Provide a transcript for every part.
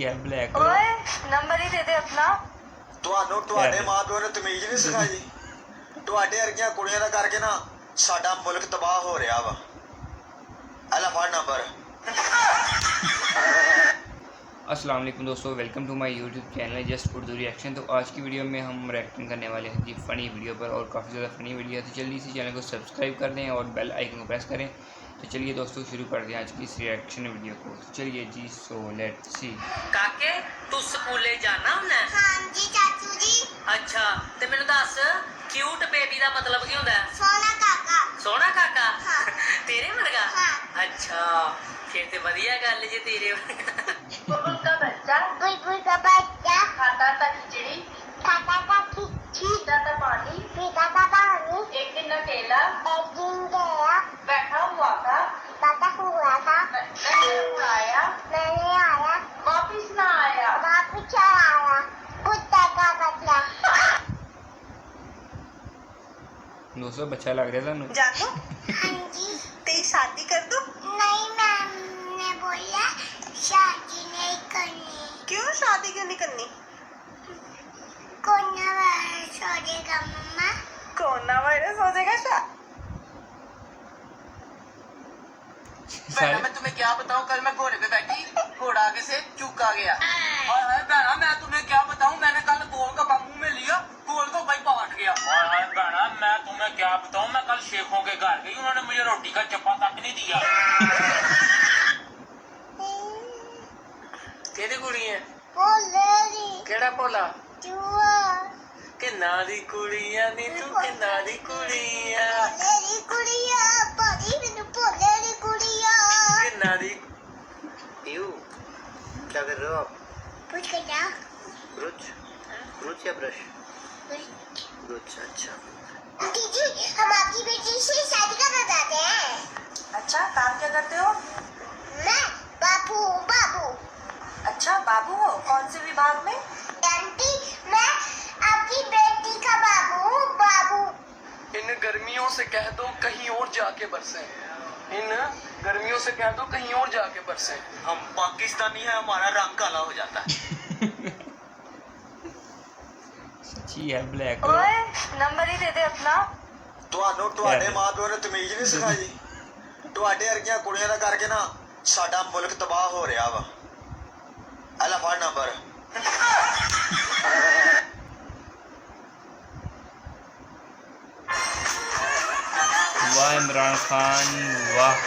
है ब्लैक ओए नंबर ही दे दे अपना। ਤੁਹਾਨੂੰ ਤੁਹਾਡੇ ਮਾਂ-ਪਿਓ ਨੇ ਤਮੀਜ਼ ਨਹੀਂ ਸਿਖਾਈ। ਤੁਹਾਡੇ ਵਰਗੀਆਂ ਕੁੜੀਆਂ ਦਾ ਕਰਕੇ ਨਾ ਸਾਡਾ ਮੁਲਕ ਤਬਾਹ ਹੋ ਰਿਹਾ ਵਾ। ਐਲਾ ਫੜ ਨੰਬਰ। अस्सलाम वालेकुम दोस्तों, welcome to my YouTube channel just Urdu reaction. तो आज की वीडियो में हम रिएक्टिंग करने वाले हैं जी फ़नी वीडियो पर, और काफ़ी ज़्यादा फ़नी वीडियो है। तो जल्दी से चैनल को सब्सक्राइब कर दें और बेल आइकन को प्रेस करें। तो चलिए दोस्तों शुरू कर दें आज की इस रिएक्शन वीडियो को। चलिए जी, सो लेट्स सी। काके तू स्कूले जाना हुंदा है? हाँ जी चाचू जी। अच्छा ते मैनू दस क्यूट बेबी दा मतलब की हुंदा है? सोना काका। सोना काका? हाँ। तेरे वर्गा? हाँ। अच्छा फिर ते वधिया गल जे तेरे वर्गा। बुलबुल का बच्चा बुलबुल का बच्चा खाता था खिचड़ी, खाता था खिचड़ी, पीता था पानी। पीता था पानी। एक दिन अकेला एक दिन गया, बैठा हुआ था, बैठा हुआ था, मैंने उठाया, मैंने आया, वापिस ना आया। वापिस आया, कुत्ते का बच्चा। दोस्तों बच्चा लग रहा था जानू हाँ जी। तेरी शादी कर दूं? नहीं मैम ने बोला शादी नहीं करनी। क्यों शादी क्यों नहीं करनी? कोरोना वायरस हो जाएगा मम्मा। कोरोना वायरस हो जाएगा। बहना मैं तुम्हें क्या बताऊं, कल मैं घोड़े पे बैठी, घोड़ा आगे से चूका गया। और बहना मैं तुम्हें क्या बताऊं, मैंने कल गोल का मुंह में लिया, गोल को भाई पाट गया। और बहना मैं तुम्हें क्या बताऊं, मैं कल शेखों के घर गई, उन्होंने मुझे रोटी का चप्पा तक नहीं दिया। केदी कुड़ी है? बोलेरी केड़ा भोला जुआ किन्ना दी कुड़ियां नी तू किन्ना दी कुड़ियां बोलेरी कुड़िया बड़ी मैंने बोलेरी कुड़िया। किन्ना दी यू क्या कर रहे हो आप? पूछ के जा। ब्रुच ब्रुच या ब्रश? ब्रुच। अच्छा दीदी हम आपकी बेटी से शादी करना चाहते हैं। अच्छा काम क्या करते हो? मैं बाबू बाबू। अच्छा बाबू हो, कौन से विभाग में? आंटी मैं आपकी बेटी का बाबू हूँ, बाबू। इन गर्मियों से कह दो कहीं और जाके बरसे। इन गर्मियों से कह दो कहीं और जाके बरसे। हम पाकिस्तानी है, हमारा रंग काला हो जाता है। सच्ची है ब्लैक ओए नंबर ही दे दे अपना। ਤੁਹਾਨੂੰ ਤੁਹਾਡੇ ਮਾਂ-ਪਿਓ ਨੇ ਤਮੀਜ਼ ਨਹੀਂ ਸਿਖਾਈ। ਤੁਹਾਡੇ ਵਰਗੀਆਂ ਕੁੜੀਆਂ ਦਾ ਕਰਕੇ ਨਾ ਸਾਡਾ ਮੁਲਕ ਤਬਾਹ ਹੋ ਰਿਹਾ ਵਾ। ਐਲਾ ਫੜ ਨੰਬਰ। वाह इमरान खान वाह।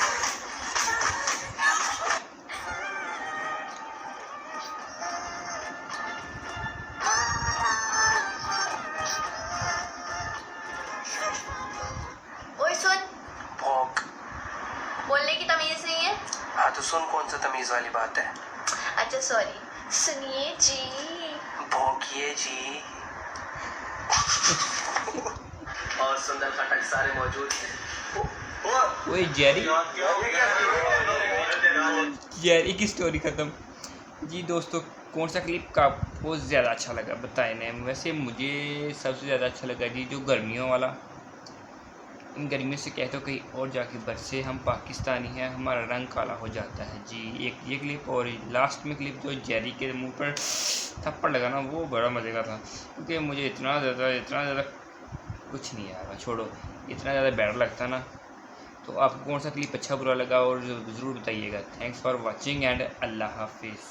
ओए सुन, भौंक। बोलने की तमीज नहीं है। हाँ तो सुन, कौन सा तमीज वाली बात है? अच्छा सॉरी, सुनिए जी। भौंकिए जी। और सुंदर खटक सारे मौजूद हैं। ओए जेरी की स्टोरी ख़त्म। जी दोस्तों, कौन सा क्लिप का आपको ज़्यादा अच्छा लगा बताएं ना। वैसे मुझे सबसे ज़्यादा अच्छा लगा जी जो गर्मियों वाला। इन गर्मियों से कहते हो कहीं और जाके बरसे, हम पाकिस्तानी हैं, हमारा रंग काला हो जाता है जी। एक ये क्लिप, और लास्ट में क्लिप जो जेरी के मुंह पर थप्पड़ लगा ना, वो बड़ा मज़े का था। क्योंकि मुझे इतना ज़्यादा कुछ नहीं आया, छोड़ो, इतना ज़्यादा बैड लगता ना। तो आपको कौन सा क्लिप अच्छा बुरा लगा और ज़रूर बताइएगा। थैंक्स फॉर वॉचिंग एंड अल्लाह हाफिज़।